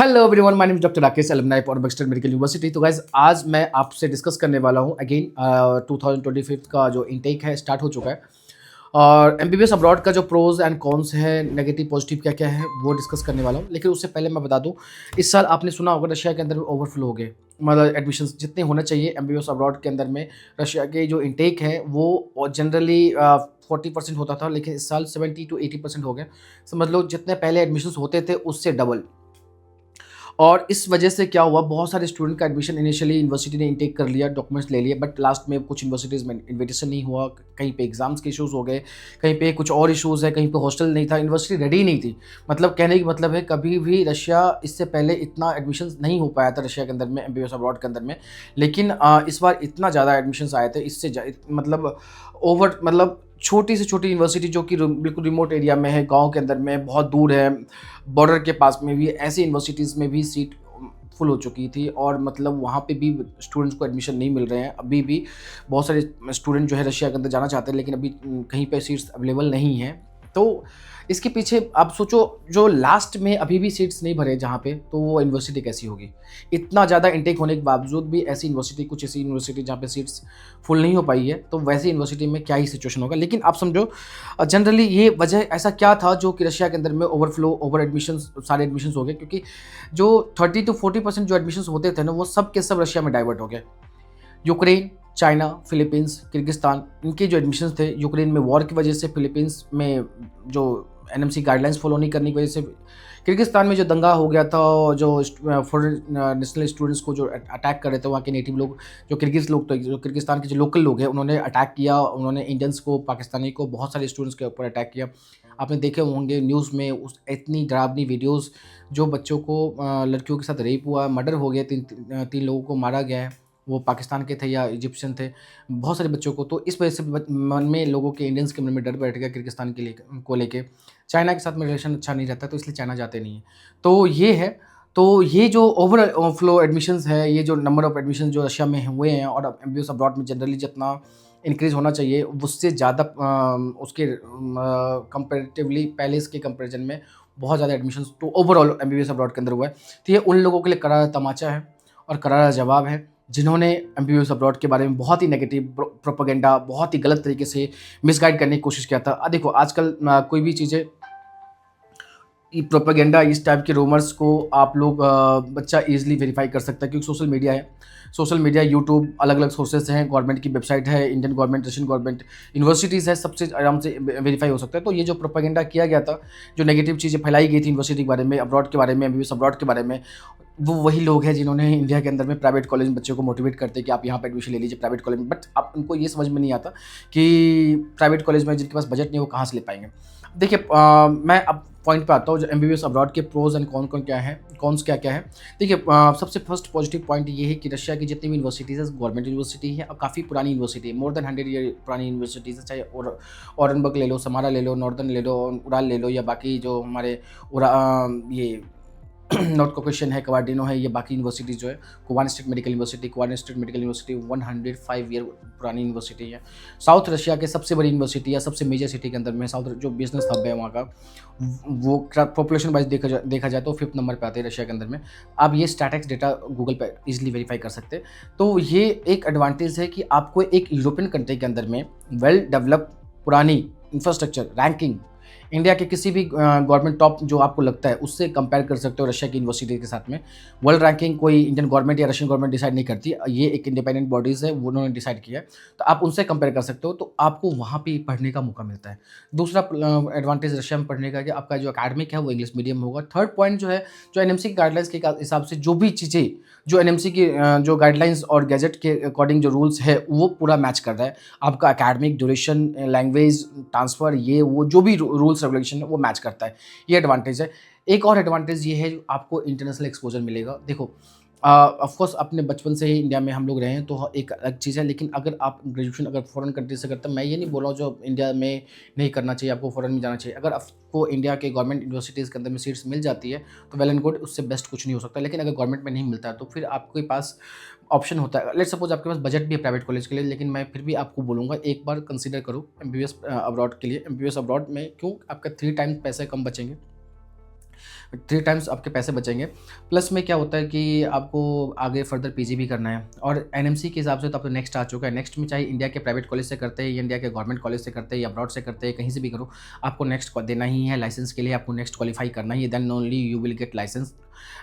Hello everyone, my name is doctor Rakesh alumni for Baxter medical university. तो guys आज मैं आपसे डिस्कस करने वाला हूँ अगेन 2025 का जो इनटेक है स्टार्ट हो चुका है और एमबीबीएस अब्रॉड का जो प्रोज एंड कॉन्स है, नेगेटिव पॉजिटिव क्या क्या है वो डिस्कस करने वाला हूँ। लेकिन उससे पहले मैं बता दूँ, इस साल आपने सुना होगा रशिया के अंदर में ओवरफ्लो हो गए, मतलब एडमिशन जितने होने चाहिए एमबीबीएस अब्रॉड के अंदर में रशिया के जो इनटेक है वो जनरली 40% होता था, लेकिन इस साल 70 to 80% हो गए। समझ लो जितने पहले एडमिशन होते थे उससे डबल। और इस वजह से क्या हुआ, बहुत सारे स्टूडेंट का एडमिशन इनिशियली यूनिवर्सिटी ने इनटेक कर लिया, डॉक्यूमेंट्स ले लिए, बट लास्ट में कुछ यूनिवर्सिटीज़ में इन्विटेशन नहीं हुआ, कहीं पे एग्जाम्स के इश्यूज़ हो गए, कहीं पे कुछ और इश्यूज़ है, कहीं पे हॉस्टल नहीं था, यूनिवर्सिटी रेडी नहीं थी। मतलब कहने का मतलब है कभी भी रशिया इससे पहले इतना एडमिशन नहीं हो पाया था रशिया के अंदर में, एमबीबीएस अब्रॉड के अंदर में। लेकिन इस बार इतना ज़्यादा एडमिशन आए थे, मतलब मतलब छोटी से छोटी यूनिवर्सिटी जो कि बिल्कुल रिमोट एरिया में है, गांव के अंदर में, बहुत दूर है, बॉर्डर के पास में भी, ऐसी यूनिवर्सिटीज़ में भी सीट फुल हो चुकी थी और मतलब वहाँ पे भी स्टूडेंट्स को एडमिशन नहीं मिल रहे हैं। अभी भी बहुत सारे स्टूडेंट जो है रशिया के अंदर जाना चाहते हैं, लेकिन अभी कहीं पे सीट्स अवेलेबल नहीं हैं। तो इसके पीछे आप सोचो, जो लास्ट में अभी भी सीट्स नहीं भरे जहाँ पे, तो वो यूनिवर्सिटी कैसी होगी। इतना ज़्यादा इंटेक होने के बावजूद भी ऐसी यूनिवर्सिटी, कुछ ऐसी यूनिवर्सिटी जहाँ पे सीट्स फुल नहीं हो पाई है, तो वैसी यूनिवर्सिटी में क्या ही सिचुएशन होगा। लेकिन आप समझो जनरली ये वजह ऐसा क्या था जो कि रशिया के अंदर में ओवर एडमिशन, सारे एडमिशन हो गए, क्योंकि जो 30 to 40% जो एडमिशन होते थे ना, वो सब के सब रशिया में डाइवर्ट हो गए। यूक्रेन, चाइना, फिलीपींस, किर्गिस्तान, इनके जो एडमिशन्स थे, यूक्रेन में वॉर की वजह से, फिलीपींस में जो एनएमसी गाइडलाइंस फॉलो नहीं करने की वजह से, किर्गिस्तान में जो दंगा हो गया था, जो फॉरेन नेशनल स्टूडेंट्स को जो अटैक कर रहे थे, वहाँ के नेटिव लोग, जो किर्गिज़ लोग, तो जो किर्गिस्तान के जो लोकल लोग हैं, उन्होंने अटैक किया, उन्होंने इंडियंस को, पाकिस्तानी को, बहुत सारे स्टूडेंट्स के ऊपर अटैक किया। आपने देखे होंगे न्यूज़ में उस इतनी डरावनी वीडियोज़, जो बच्चों को, लड़कियों के साथ रेप हुआ, मर्डर हो गया, तीन लोगों को मारा गया है, वो पाकिस्तान के थे या इजिप्शियन थे, बहुत सारे बच्चों को। तो इस वजह से मन में लोगों के, इंडियंस के मन में डर बैठ गया किर्गिस्तान के लिए को लेके। चाइना के साथ में रिलेशन अच्छा नहीं रहता, तो इसलिए चाइना जाते नहीं हैं। तो ये है, तो ये जो ओवर फ्लो एडमिशन्स है, ये जो नंबर ऑफ एडमिशन जो रशिया में हुए हैं, और एमबीबीएस अब्रॉड में जनरली जितना इंक्रीज़ होना चाहिए उससे ज़्यादा, उसके कंपैरेटिवली पहले इसके कंपैरिजन में बहुत ज़्यादा एडमिशन्स तो ओवरऑल एमबीबीएस अब्रॉड के अंदर हुआ है। तो ये उन लोगों के लिए करारा तमाचा है और करारा जवाब है, जिन्होंने एमबीबीएस अब्रॉड के बारे में बहुत ही नेगेटिव प्रोपेगेंडा, बहुत ही गलत तरीके से मिसगाइड करने की कोशिश किया था। देखो आजकल कोई भी चीज़ें, प्रोपेगेंडा, इस टाइप के रूमर्स को आप लोग, बच्चा इजीली वेरीफाई कर सकता है, क्योंकि सोशल मीडिया है, सोशल मीडिया, यूट्यूब, अलग अलग सोर्सेज हैं, गवर्नमेंट की वेबसाइट है, Indian government, Russian government, universities है, सबसे आराम से वेरीफाई हो सकता है। तो ये जो प्रोपेगेंडा किया गया था, जो नेगेटिव चीज़ें फैलाई गई थी यूनिवर्सिटी के बारे में, अब्रॉड के बारे में, एमबीबीएस अब्रॉड के बारे में, वो वही लोग हैं जिन्होंने इंडिया के अंदर में प्राइवेट कॉलेज में बच्चों को मोटिवेट करते हैं कि आप यहाँ पर एडमिशन ले लीजिए प्राइवेट कॉलेज में। बट आप उनको ये समझ में नहीं आता कि प्राइवेट कॉलेज में जिनके पास बजट नहीं, वो कहाँ से ले पाएंगे। देखिए, मैं अब पॉइंट पे आता हूँ, जो एमबीबीएस अब्रॉड के प्रोज एंड कौन क्या है, कॉन्स क्या क्या है। देखिए, सबसे फर्स्ट पॉजिटिव पॉइंट ये है कि रशिया की जितनी भी यूनिवर्सिटीज़ है, गवर्नमेंट यूनिवर्सिटी है और काफ़ी पुरानी यूनिवर्सिटी है, मोर देन 100 ईयर पुरानी यूनिवर्सिटीज़ है। चाहे ओरेनबर्ग ले लो, समारा ले लो, नॉर्दर्न ले लो, उराल ले लो, या बाकी जो हमारे ये नॉर्थ कॉकेशियन है, कवार्डिनो है, ये बाकी यूनिवर्सिटीज़ जो है, कुवान स्टेट मेडिकल यूनिवर्सिटी, 105 ईयर पुरानी यूनिवर्सिटी है। साउथ रशिया के सबसे बड़ी यूनिवर्सिटी है, सबसे मेजर सिटी के अंदर में, साउथ जो बिजनेस हब है वहाँ का, वो पॉपुलेशन वाइज देखा जाए तो 5th नंबर पे आते हैं रशिया के अंदर में। आप ये स्टैटिक्स डेटा गूगल पे इजीली वेरीफाई कर सकते हैं। तो ये एक एडवांटेज है कि आपको एक यूरोपियन कंट्री के अंदर में वेल डेवलप, पुरानी इंफ्रास्ट्रक्चर, रैंकिंग, इंडिया के किसी भी गवर्नमेंट टॉप जो आपको लगता है उससे कंपेयर कर सकते हो रशिया की यूनिवर्सिटी के साथ में। वर्ल्ड रैंकिंग कोई इंडियन गवर्नमेंट या रशियन गवर्नमेंट डिसाइड नहीं करती, ये एक इंडिपेंडेंट बॉडीज़ है, वो उन्होंने डिसाइड किया है। तो आप उनसे कंपेयर कर सकते हो, तो आपको वहाँ पे पढ़ने का मौका मिलता है। दूसरा एडवांटेज रशिया में पढ़ने का, कि आपका जो अकेडमिक है वो इंग्लिश मीडियम होगा। थर्ड पॉइंट जो है, जो एनएमसी की गाइडलाइंस के हिसाब से जो भी चीज़ें, जो एनएमसी की जो गाइडलाइंस और गैजेट के अकॉर्डिंग जो रूल्स है, वो पूरा मैच कर रहा है। आपका अकेडमिक ड्यूरेशन, लैंग्वेज ट्रांसफ़र, ये वो जो भी रूल्स रेगुलेशन है वो मैच करता है। ये एडवांटेज है। एक और एडवांटेज ये है, आपको इंटरनेशनल एक्सपोजर मिलेगा। देखो, ऑफ कोर्स अपने बचपन से ही इंडिया में हम लोग रहे हैं, तो एक अलग चीज़ है, लेकिन अगर आप ग्रेजुएशन अगर फॉरेन कंट्री से करते हैं, मैं ये नहीं बोल रहा हूँ जो इंडिया में नहीं करना चाहिए, आपको फॉरेन में जाना चाहिए। अगर आपको इंडिया के गवर्नमेंट यूनिवर्सिटीज़ के अंदर में सीट्स मिल जाती है तो वेल एंड गुड, उससे बेस्ट कुछ नहीं हो सकता। लेकिन अगर गवर्नमेंट में नहीं मिलता है तो फिर आपके पास ऑप्शन होता है। लेट्स सपोज आपके पास बजट भी है प्राइवेट कॉलेज के लिए, लेकिन मैं फिर भी आपको बोलूँगा एक बार कंसीडर करो एमबीबीएस अब्रॉड के लिए। एमबीबीएस अब्रॉड में क्यों, आपका 3 टाइम्स पैसे कम बचेंगे। 3 टाइम्स आपके पैसे बचेंगे। प्लस में क्या होता है कि आपको आगे फर्दर पीजी भी करना है, और एनएमसी के हिसाब से तो अब तो नेक्स्ट आ चुका है। नेक्स्ट में चाहे इंडिया के प्राइवेट कॉलेज से करते हैं या इंडिया के गवर्नमेंट कॉलेज से करते हैं या अब्रॉड से करते हैं, कहीं से भी करो, आपको नेक्स्ट देना ही है लाइसेंस के लिए, आपको नेक्स्ट क्वालीफाई करना ही है, then only you will get licence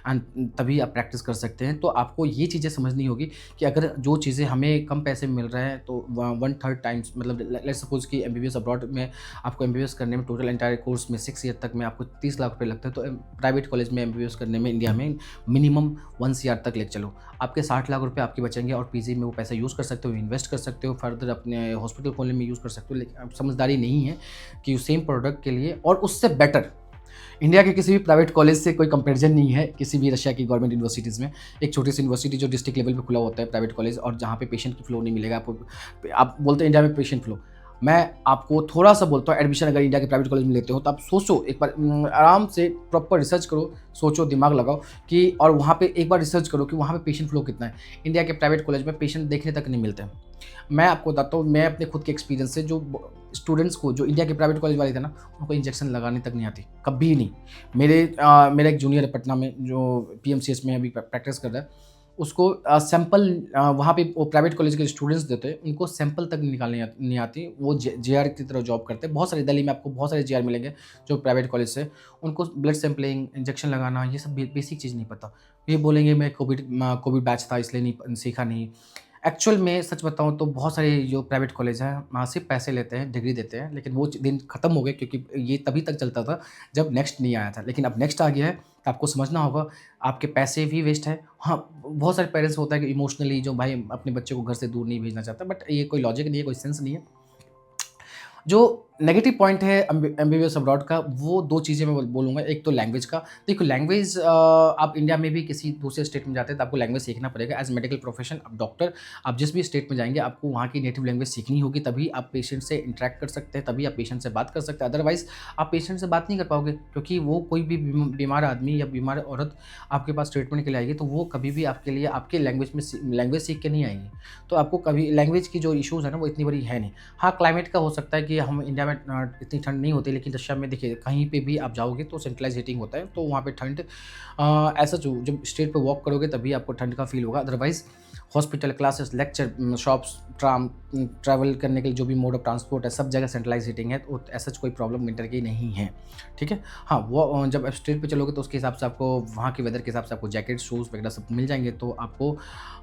and तभी आप प्रैक्टिस कर सकते हैं। तो आपको ये चीज़ें समझनी होगी कि अगर जो चीज़ें हमें कम पैसे में मिल रहे हैं तो 1/3 टाइम्स, मतलब लेट्स सपोज कि एमबीबीएस अब्रॉड में आपको एमबीबीएस करने में टोटल एंटायर कोर्स में 6 ईयर तक में आपको 30 लाख रुपए लगते हैं, तो प्राइवेट कॉलेज में एमबीबीएस करने में इंडिया में मिनिमम 1 सीआर तक ले चलो, आपके 60 लाख रुपए आपके बचेंगे, और पीजी में वो पैसा यूज़ कर सकते हो, इन्वेस्ट कर सकते हो, फर्दर अपने हॉस्पिटल खोलने में यूज़ कर सकते हो। लेकिन अब समझदारी नहीं है कि सेम प्रोडक्ट के लिए और उससे बेटर इंडिया के किसी भी प्राइवेट कॉलेज से कोई कंपैरिजन नहीं है किसी भी रशिया की गवर्नमेंट यूनिवर्सिटीज़ में। एक छोटी सी यूनिवर्सिटी जो डिस्ट्रिक्ट लेवल पे खुला होता है प्राइवेट कॉलेज, और जहाँ पे पेशेंट की फ्लो नहीं मिलेगा आपको। आप बोलते हैं इंडिया में पेशेंट फ्लो, मैं आपको थोड़ा सा बोलता हूँ, एडमिशन अगर इंडिया के प्राइवेट कॉलेज में लेते हो तो आप सोचो एक बार, आराम से प्रॉपर रिसर्च करो, सोचो, दिमाग लगाओ कि, और वहाँ पे एक बार रिसर्च करो कि वहाँ पे पेशेंट फ्लो कितना है। इंडिया के प्राइवेट कॉलेज में पेशेंट देखने तक नहीं मिलते हैं। मैं आपको बताता हूँ, मैं अपने खुद के एक्सपीरियंस से, जो स्टूडेंट्स को जो इंडिया के प्राइवेट कॉलेज वाले थे ना, उनको इंजेक्शन लगाने तक नहीं आती, कभी नहीं। मेरा एक जूनियर है पटना में जो पीएमसीएच में अभी प्रैक्टिस कर रहा है, उसको सैंपल वहाँ पे वो प्राइवेट कॉलेज के स्टूडेंट्स देते हैं, उनको सैंपल तक निकालनी नहीं आती। वो जेआर की तरह जॉब करते हैं। बहुत सारे दिल्ली में आपको बहुत सारे जेआर मिलेंगे जो प्राइवेट कॉलेज से, उनको ब्लड सैंपलिंग, इंजेक्शन लगाना, ये सब बेसिक चीज़ नहीं पता। ये बोलेंगे मैं कोविड बैच था इसलिए नहीं सीखा नहीं। एक्चुअल में सच बताऊँ तो बहुत सारे जो प्राइवेट कॉलेज हैं वहाँ सिर्फ पैसे लेते हैं, डिग्री देते हैं, लेकिन वो दिन ख़त्म हो गए, क्योंकि ये तभी तक चलता था जब नेक्स्ट नहीं आया था। लेकिन अब नेक्स्ट आ गया है, तो आपको समझना होगा, आपके पैसे भी वेस्ट है। हाँ, बहुत सारे पेरेंट्स होता है कि इमोशनली जो भाई अपने बच्चे को घर से दूर नहीं भेजना चाहता, बट ये कोई लॉजिक नहीं है, कोई सेंस नहीं है। जो नेगेटिव पॉइंट है एमबीबीएस अब्रॉड का, वो 2 चीज़ें मैं बोलूँगा। एक तो लैंग्वेज का। देखो लैंग्वेज, आप इंडिया में भी किसी दूसरे स्टेट में जाते हैं तो आपको लैंग्वेज सीखना पड़ेगा एज़ मेडिकल प्रोफेशन। अब डॉक्टर, आप जिस भी स्टेट में जाएँगे आपको वहाँ की नेटिव लैंग्वेज सीखनी होगी, तभी आप पेशेंट से इंटरैक्ट कर सकते हैं, तभी आप पेशेंट से बात कर सकते हैं। अदरवाइज़ आप पेशेंट से बात नहीं कर पाओगे, क्योंकि वो कोई भी बीमार आदमी या बीमार औरत आपके पास ट्रीटमेंट के लिए आएगी, तो वो कभी भी आपके लिए आपके लैंग्वेज में लैंग्वेज सीख के नहीं आएगी। तो आपको कभी लैंग्वेज की जो इश्यूज़ है ना, वो इतनी बड़ी है नहीं। हाँ, क्लाइमेट का हो सकता है कि हम इंडिया में इतनी ठंड नहीं होती, लेकिन रशिया में देखिए कहीं पे भी आप जाओगे तो सेंट्रलाइज़ हीटिंग होता है, तो वहाँ पे ठंड ऐसा जो जब स्ट्रीट पे वॉक करोगे तभी आपको ठंड का फ़ील होगा। Otherwise hospital, classes, lecture, shops, travel करने के लिए जो भी मोड ऑफ ट्रांसपोर्ट है, सब जगह सेंट्रलाइज़ हीटिंग है, तो ऐसा कोई प्रॉब्लम विंटर की नहीं है, ठीक है। हाँ, वो जब आप स्ट्रीट पे चलोगे तो उसके हिसाब से आपको वहाँ के वेदर के हिसाब से आपको जैकेट, शूज़ वगैरह सब मिल जाएँगे, तो आपको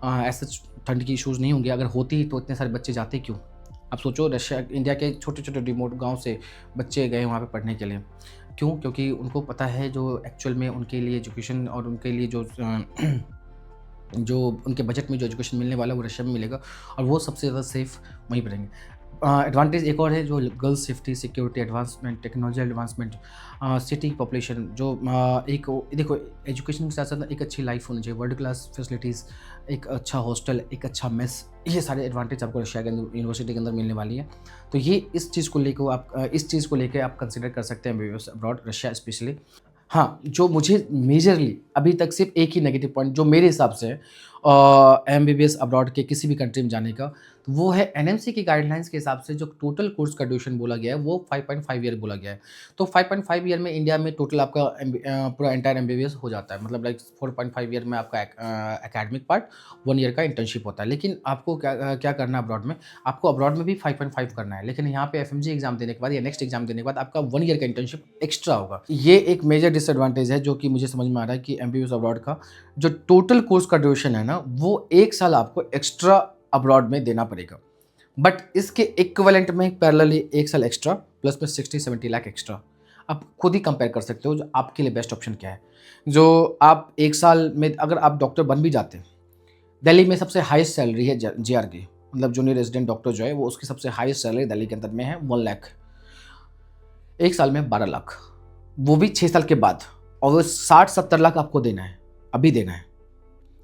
ऐसा ठंड की इश्यूज़ नहीं होंगे। अगर होती तो इतने सारे बच्चे जाते क्यों? आप सोचो, रशिया इंडिया के छोटे-छोटे रिमोट गाँव से बच्चे गए वहाँ पे पढ़ने के लिए। क्यों? क्योंकि उनको पता है जो एक्चुअल में उनके लिए एजुकेशन और उनके लिए जो जो उनके बजट में जो एजुकेशन मिलने वाला है वो रशिया में मिलेगा, और वो सबसे ज़्यादा सेफ़ वहीं पे रहेंगे। एडवांटेज एक और है, जो girls safety, security, advancement, technology advancement, city population, जो एक देखो एजुकेशन के साथ-साथ एक अच्छी लाइफ़ होनी चाहिए, वर्ल्ड क्लास फैसिलिटीज़, एक अच्छा हॉस्टल, एक अच्छा मेस, ये सारे एडवांटेज आपको रशिया के अंदर, यूनिवर्सिटी के अंदर मिलने वाली है। तो ये इस चीज़ को लेके आप कंसिडर कर सकते हैं एमबीबीएस अब्रॉड, रशिया स्पेशली। हाँ, जो मुझे मेजरली अभी तक सिर्फ़ एक ही नेगेटिव पॉइंट जो मेरे हिसाब से है एमबीबीएस अब्रॉड के किसी भी कंट्री में जाने का, तो वो है एनएमसी की गाइडलाइंस के हिसाब से जो टोटल कोर्स का ड्यूरेशन बोला गया है, वो 5.5 ईयर बोला गया है। तो 5.5 ईयर में इंडिया में टोटल आपका पूरा एंटायर एमबीबीएस हो जाता है। मतलब लाइक 4.5 ईयर में आपका एकेडमिक पार्ट, 1 ईयर का इंटर्नशिप होता है। लेकिन आपको क्या करना है अब्रॉड में, आपको अब्रॉड में भी 5.5 करना है, लेकिन यहाँ पे एफएमजी एग्ज़ाम देने के बाद या नेक्स्ट एग्ज़ाम देने के बाद आपका 1 ईयर का इंटर्नशिप एक्स्ट्रा होगा। ये एक मेजर डिसएडवांटेज है जो कि मुझे समझ में आ रहा है कि एमबीबीएस अब्रॉड का जो टोटल कोर्स का ड्यूरेशन है ना, वो 1 साल आपको एक्स्ट्रा अब्रॉड में देना पड़ेगा। बट इसके इक्विवेलेंट में पैरेलली 1 साल एक्स्ट्रा प्लस में 60-70 लाख एक्स्ट्रा। आप खुद ही कंपेयर कर सकते हो जो आपके लिए बेस्ट ऑप्शन क्या है। जो आप 1 साल में अगर आप डॉक्टर बन भी जाते हैं, दिल्ली में सबसे हाईएस्ट सैलरी है जेआर की, मतलब जूनियर रेजिडेंट डॉक्टर जो है वो उसकी सबसे हाईएस्ट सैलरी दिल्ली के अंदर में है 1 लाख। 1 साल में 12 लाख, वो भी 6 साल के बाद, और वो 60-70 लाख आपको देना है, अभी देना है।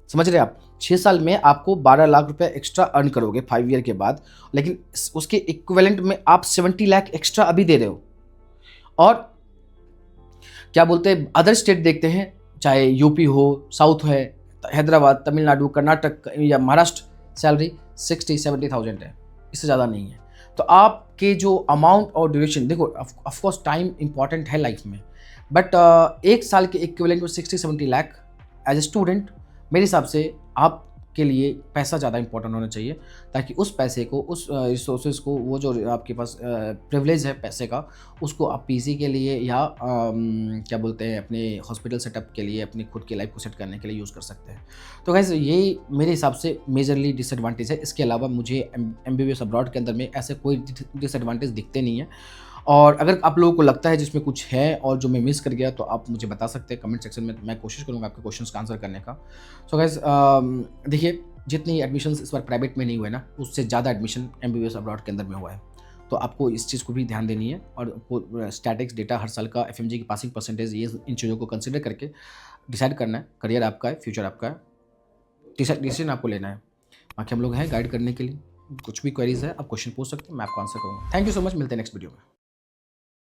समझ रहे हैं आप? 6 साल में आपको 12 लाख रुपए एक्स्ट्रा अर्न करोगे 5 ईयर के बाद, लेकिन उसके इक्विवेलेंट में आप 70 लाख एक्स्ट्रा अभी दे रहे हो। और क्या बोलते हैं, अदर स्टेट देखते हैं, चाहे यूपी हो, साउथ है, हैदराबाद, तमिलनाडु, कर्नाटक या महाराष्ट्र, सैलरी 60-70,000 है, इससे ज़्यादा नहीं है। तो आपके जो अमाउंट और ड्यूरेशन, देखो ऑफकोर्स टाइम इंपॉर्टेंट है लाइफ में, बट एक साल के equivalent to 60-70 lakh as a student मेरे हिसाब से आपके लिए पैसा ज़्यादा इंपॉर्टेंट होना चाहिए, ताकि उस पैसे को, उस रिसोर्सेज को, वो जो आपके पास प्रिविलेज है पैसे का, उसको आप पीसी के लिए या क्या बोलते हैं, अपने हॉस्पिटल सेटअप के लिए, अपनी खुद की लाइफ को सेट करने के लिए यूज़ कर सकते हैं। तो गाइस ये मेरे हिसाब से मेजरली डिसएडवांटेज है। इसके अलावा मुझे एमबीबीएस अब्रॉड के अंदर में ऐसे कोई डिसएडवांटेज दिखते नहीं है। और अगर आप लोगों को लगता है जिसमें कुछ है और जो मैं मिस कर गया, तो आप मुझे बता सकते हैं कमेंट सेक्शन में, मैं कोशिश करूँगा आपके क्वेश्चंस का आंसर करने का। सो गाइस देखिए, जितनी एडमिशन्स इस बार प्राइवेट में नहीं हुए ना, उससे ज़्यादा एडमिशन एमबीबीएस अब्रॉड के अंदर में हुआ है। तो आपको इस चीज़ को भी ध्यान देनी है, और आपको स्टैटिक्स डेटा, हर साल का एफएमजी की पासिंग परसेंटेज, ये इन चीज़ों को कंसिडर करके डिसाइड करना है। करियर आपका है, फ्यूचर आपका है, डिसीजन आपको लेना है। बाकी हम लोग हैं गाइड करने के लिए। कुछ भी क्वेरीज है आप क्वेश्चन पूछ सकते हैं, मैं आपको आंसर करूँगा। थैंक यू सो मच, मिलते हैं नेक्स्ट वीडियो में।